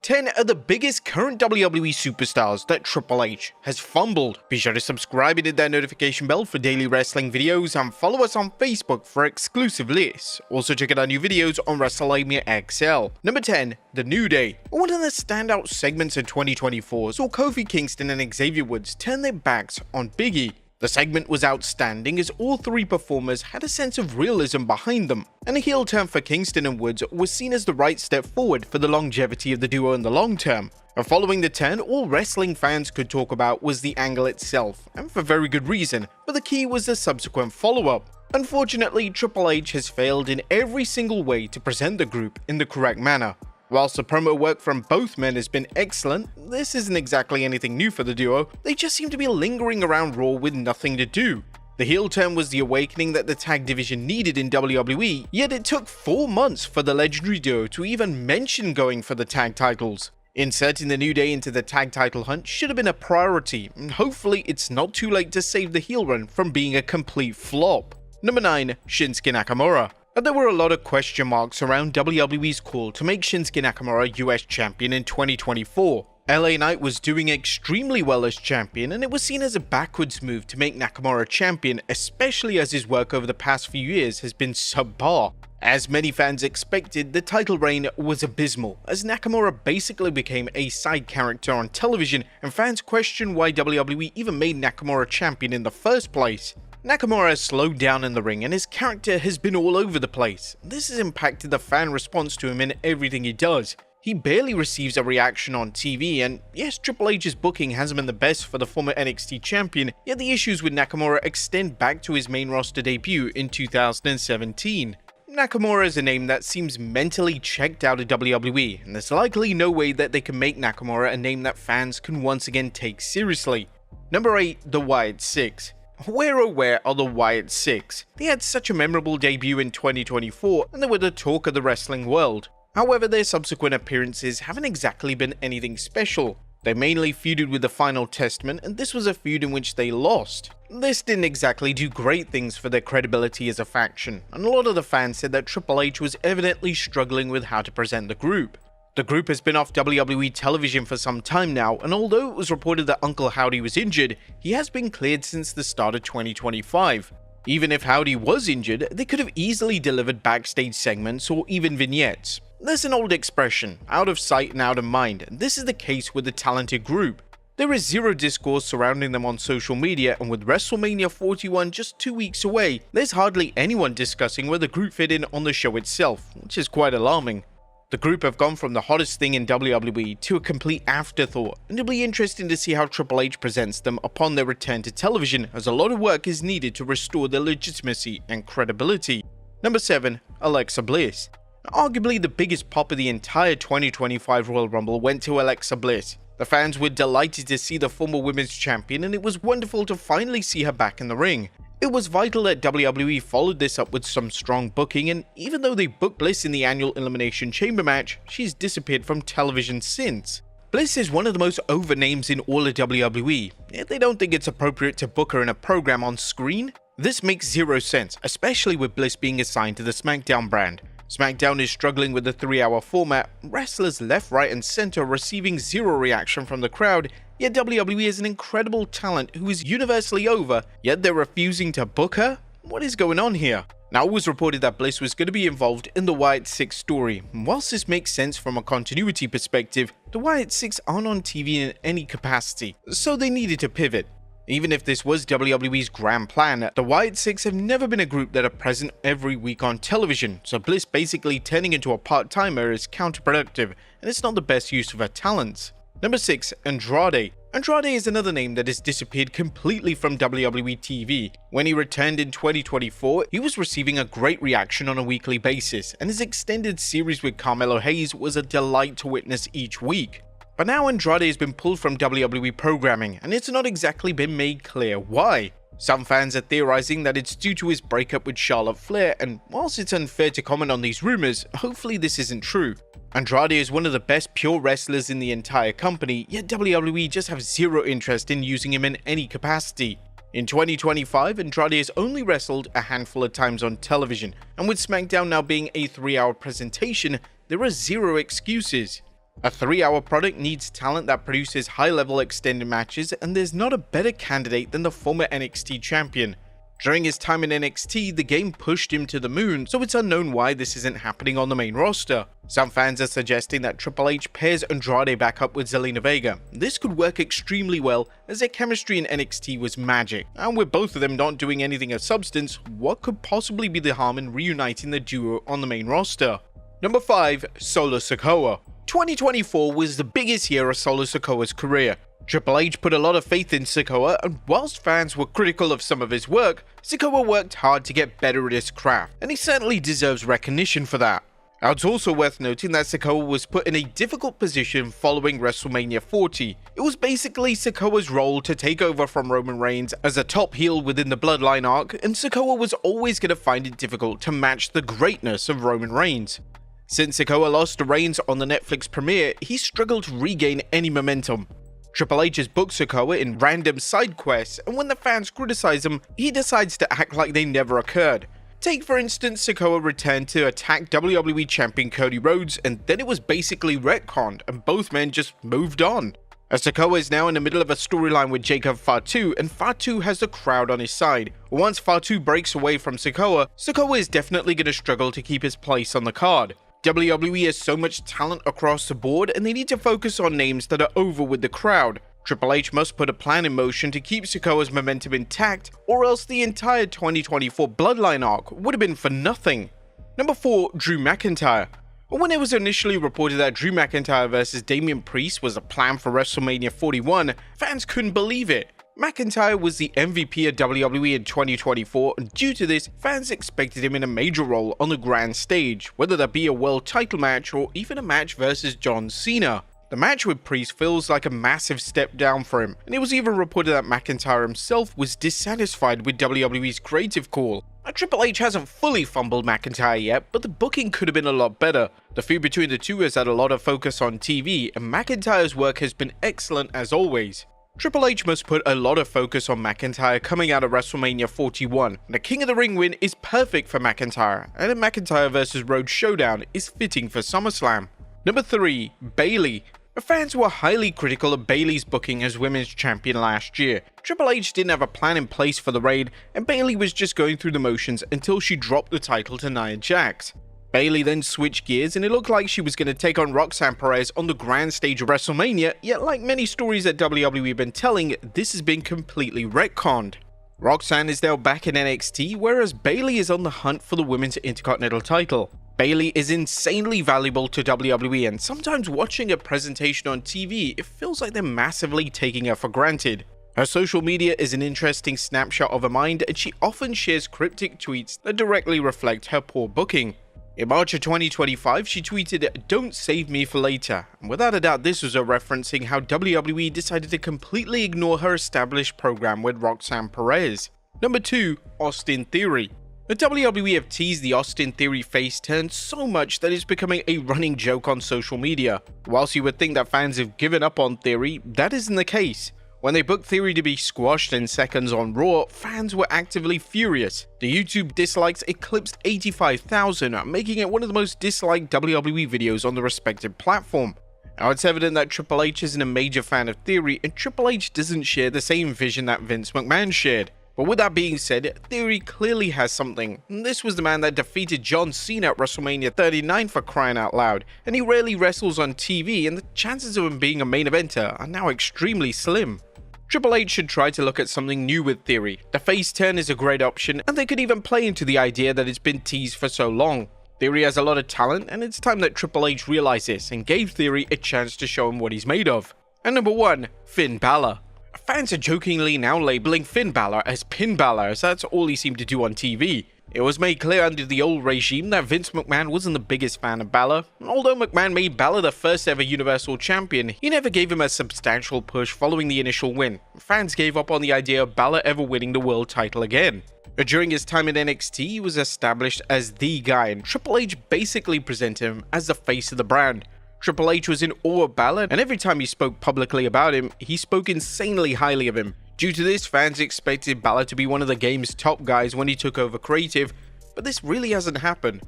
10 are the biggest current WWE superstars that Triple H has fumbled. Be sure to subscribe and hit that notification bell for daily wrestling videos and follow us on Facebook for exclusive lists. Also check out our new videos on WrestleMania XL. Number 10, The New Day. One of the standout segments in 2024 saw Kofi Kingston and Xavier Woods turn their backs on Big E. The segment was outstanding as all three performers had a sense of realism behind them, and a heel turn for Kingston and Woods was seen as the right step forward for the longevity of the duo in the long term. And following the turn, all wrestling fans could talk about was the angle itself, and for very good reason, but the key was the subsequent follow-up. Unfortunately, Triple H has failed in every single way to present the group in the correct manner. Whilst the promo work from both men has been excellent, this isn't exactly anything new for the duo. They just seem to be lingering around Raw with nothing to do. The heel turn was the awakening that the tag division needed in WWE, yet it took 4 months for the legendary duo to even mention going for the tag titles. Inserting the New Day into the tag title hunt should have been a priority, and hopefully it's not too late to save the heel run from being a complete flop. Number 9, Shinsuke Nakamura. There were a lot of question marks around WWE's call to make Shinsuke Nakamura US champion in 2024. LA Knight was doing extremely well as champion, and it was seen as a backwards move to make Nakamura champion, especially as his work over the past few years has been subpar. As many fans expected, the title reign was abysmal, as Nakamura basically became a side character on television, and fans questioned why WWE even made Nakamura champion in the first place. Nakamura has slowed down in the ring and his character has been all over the place. This has impacted the fan response to him in everything he does. He barely receives a reaction on TV, and yes, Triple H's booking hasn't been the best for the former NXT champion, yet the issues with Nakamura extend back to his main roster debut in 2017. Nakamura is a name that seems mentally checked out of WWE, and there's likely no way that they can make Nakamura a name that fans can once again take seriously. Number 8, The Wyatt Six. Where are the Wyatt Six? They had such a memorable debut in 2024 and they were the talk of the wrestling world. However, their subsequent appearances haven't exactly been anything special. They mainly feuded with the Final Testament, and this was a feud in which they lost. This didn't exactly do great things for their credibility as a faction, and a lot of the fans said that Triple H was evidently struggling with how to present the group. The group has been off WWE television for some time now, and although it was reported that Uncle Howdy was injured, he has been cleared since the start of 2025. Even if Howdy was injured, they could have easily delivered backstage segments or even vignettes. There's an old expression, out of sight and out of mind, and this is the case with the talented group. There is zero discourse surrounding them on social media, and with WrestleMania 41 just 2 weeks away, there's hardly anyone discussing where the group fit in on the show itself, which is quite alarming. The group have gone from the hottest thing in WWE to a complete afterthought, and it'll be interesting to see how Triple H presents them upon their return to television, as a lot of work is needed to restore their legitimacy and credibility. Number 7, Alexa Bliss. Arguably the biggest pop of the entire 2025 Royal Rumble went to Alexa Bliss. The fans were delighted to see the former women's champion, and it was wonderful to finally see her back in the ring. It was vital that WWE followed this up with some strong booking, and even though they booked Bliss in the annual Elimination Chamber match, she's disappeared from television since. Bliss is one of the most over names in all of WWE, yet they don't think it's appropriate to book her in a program on screen. This makes zero sense, especially with Bliss being assigned to the SmackDown brand. SmackDown is struggling with the 3-hour format, wrestlers left, right and center receiving zero reaction from the crowd, yet WWE is an incredible talent who is universally over, yet they're refusing to book her? What is going on here? Now, it was reported that Bliss was going to be involved in the Wyatt Six story, and whilst this makes sense from a continuity perspective, the Wyatt Six aren't on TV in any capacity, so they needed to pivot. Even if this was WWE's grand plan, the Wyatt Six have never been a group that are present every week on television, so Bliss basically turning into a part-timer is counterproductive, and it's not the best use of her talents. Number 6, Andrade. Andrade is another name that has disappeared completely from WWE TV. When he returned in 2024, he was receiving a great reaction on a weekly basis, and his extended series with Carmelo Hayes was a delight to witness each week. But now Andrade has been pulled from WWE programming, and it's not exactly been made clear why. Some fans are theorizing that it's due to his breakup with Charlotte Flair, and whilst it's unfair to comment on these rumors, hopefully this isn't true. Andrade is one of the best pure wrestlers in the entire company, yet WWE just have zero interest in using him in any capacity. In 2025, Andrade has only wrestled a handful of times on television, and with SmackDown now being a 3-hour presentation, there are zero excuses. A 3-hour product needs talent that produces high-level extended matches, and there's not a better candidate than the former NXT champion. During his time in NXT, the game pushed him to the moon, so it's unknown why this isn't happening on the main roster. Some fans are suggesting that Triple H pairs Andrade back up with Zelina Vega. This could work extremely well, as their chemistry in NXT was magic, and with both of them not doing anything of substance, what could possibly be the harm in reuniting the duo on the main roster? Number 5. Solo Sikoa. 2024 was the biggest year of Solo Sikoa's career. Triple H put a lot of faith in Sikoa, and whilst fans were critical of some of his work, Sikoa worked hard to get better at his craft, and he certainly deserves recognition for that. Now, it's also worth noting that Sikoa was put in a difficult position following WrestleMania 40. It was basically Sikoa's role to take over from Roman Reigns as a top heel within the Bloodline arc, and Sikoa was always going to find it difficult to match the greatness of Roman Reigns. Since Sikoa lost to Reigns on the Netflix premiere, he struggled to regain any momentum. Triple H has booked Sikoa in random side quests, and when the fans criticize him, he decides to act like they never occurred. Take for instance, Sikoa returned to attack WWE Champion Cody Rhodes, and then it was basically retconned, and both men just moved on. As Sikoa is now in the middle of a storyline with Jacob Fatu, and Fatu has the crowd on his side. Once Fatu breaks away from Sikoa, Sikoa is definitely going to struggle to keep his place on the card. WWE has so much talent across the board, and they need to focus on names that are over with the crowd. Triple H must put a plan in motion to keep Sikoa's momentum intact, or else the entire 2024 Bloodline arc would have been for nothing. Number 4. Drew McIntyre. When it was initially reported that Drew McIntyre vs Damian Priest was a plan for WrestleMania 41, fans couldn't believe it. McIntyre was the MVP of WWE in 2024, and due to this, fans expected him in a major role on the grand stage, whether that be a world title match or even a match versus John Cena. The match with Priest feels like a massive step down for him, and it was even reported that McIntyre himself was dissatisfied with WWE's creative call. Now, Triple H hasn't fully fumbled McIntyre yet, but the booking could have been a lot better. The feud between the two has had a lot of focus on TV, and McIntyre's work has been excellent as always. Triple H must put a lot of focus on McIntyre coming out of WrestleMania 41. The King of the Ring win is perfect for McIntyre, and a McIntyre vs Rhodes showdown is fitting for SummerSlam. Number 3. Bayley. Fans were highly critical of Bayley's booking as women's champion last year. Triple H didn't have a plan in place for the reign, and Bayley was just going through the motions until she dropped the title to Nia Jax. Bayley then switched gears, and it looked like she was going to take on Roxanne Perez on the grand stage of WrestleMania, yet like many stories that WWE have been telling, this has been completely retconned. Roxanne is now back in NXT, whereas Bayley is on the hunt for the Women's Intercontinental title. Bayley is insanely valuable to WWE, and sometimes watching a presentation on TV, it feels like they're massively taking her for granted. Her social media is an interesting snapshot of her mind, and she often shares cryptic tweets that directly reflect her poor booking. In March of 2025, she tweeted, "Don't save me for later," and without a doubt this was her referencing how WWE decided to completely ignore her established program with Roxanne Perez. Number 2. Austin Theory. The WWE have teased the Austin Theory face turn so much that it's becoming a running joke on social media. Whilst you would think that fans have given up on Theory, that isn't the case. When they booked Theory to be squashed in seconds on Raw, fans were actively furious. The YouTube dislikes eclipsed 85,000, making it one of the most disliked WWE videos on the respective platform. Now, it's evident that Triple H isn't a major fan of Theory, and Triple H doesn't share the same vision that Vince McMahon shared. But with that being said, Theory clearly has something. This was the man that defeated John Cena at WrestleMania 39 for crying out loud, and he rarely wrestles on TV, and the chances of him being a main eventer are now extremely slim. Triple H should try to look at something new with Theory. The face turn is a great option, and they could even play into the idea that it's been teased for so long. Theory has a lot of talent, and it's time that Triple H realized this and gave Theory a chance to show him what he's made of. And number 1. Finn Balor. Fans are jokingly now labeling Finn Balor as Pin Balor, as that's all he seemed to do on TV. It was made clear under the old regime that Vince McMahon wasn't the biggest fan of Balor. Although McMahon made Balor the first ever Universal Champion, he never gave him a substantial push following the initial win. Fans gave up on the idea of Balor ever winning the world title again. But during his time in NXT, he was established as the guy, and Triple H basically presented him as the face of the brand. Triple H was in awe of Balor, and every time he spoke publicly about him, he spoke insanely highly of him. Due to this, fans expected Balor to be one of the game's top guys when he took over creative, but this really hasn't happened.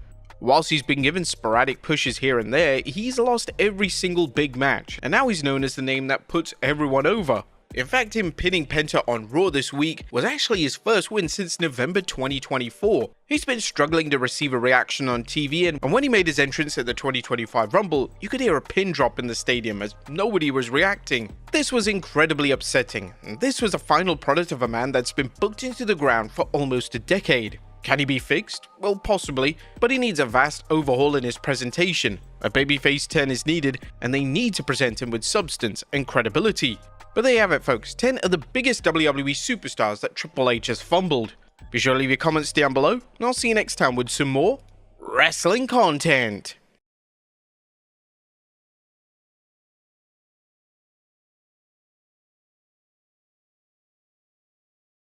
Whilst he's been given sporadic pushes here and there, he's lost every single big match, and now he's known as the name that puts everyone over. In fact, him pinning Penta on Raw this week was actually his first win since November 2024. He's been struggling to receive a reaction on TV, and when he made his entrance at the 2025 Rumble, you could hear a pin drop in the stadium as nobody was reacting. This was incredibly upsetting, and this was the final product of a man that's been booked into the ground for almost a decade. Can he be fixed? Well, possibly, but he needs a vast overhaul in his presentation. A babyface turn is needed, and they need to present him with substance and credibility. But there you have it, folks, 10 of the biggest WWE superstars that Triple H has fumbled. Be sure to leave your comments down below, and I'll see you next time with some more wrestling content.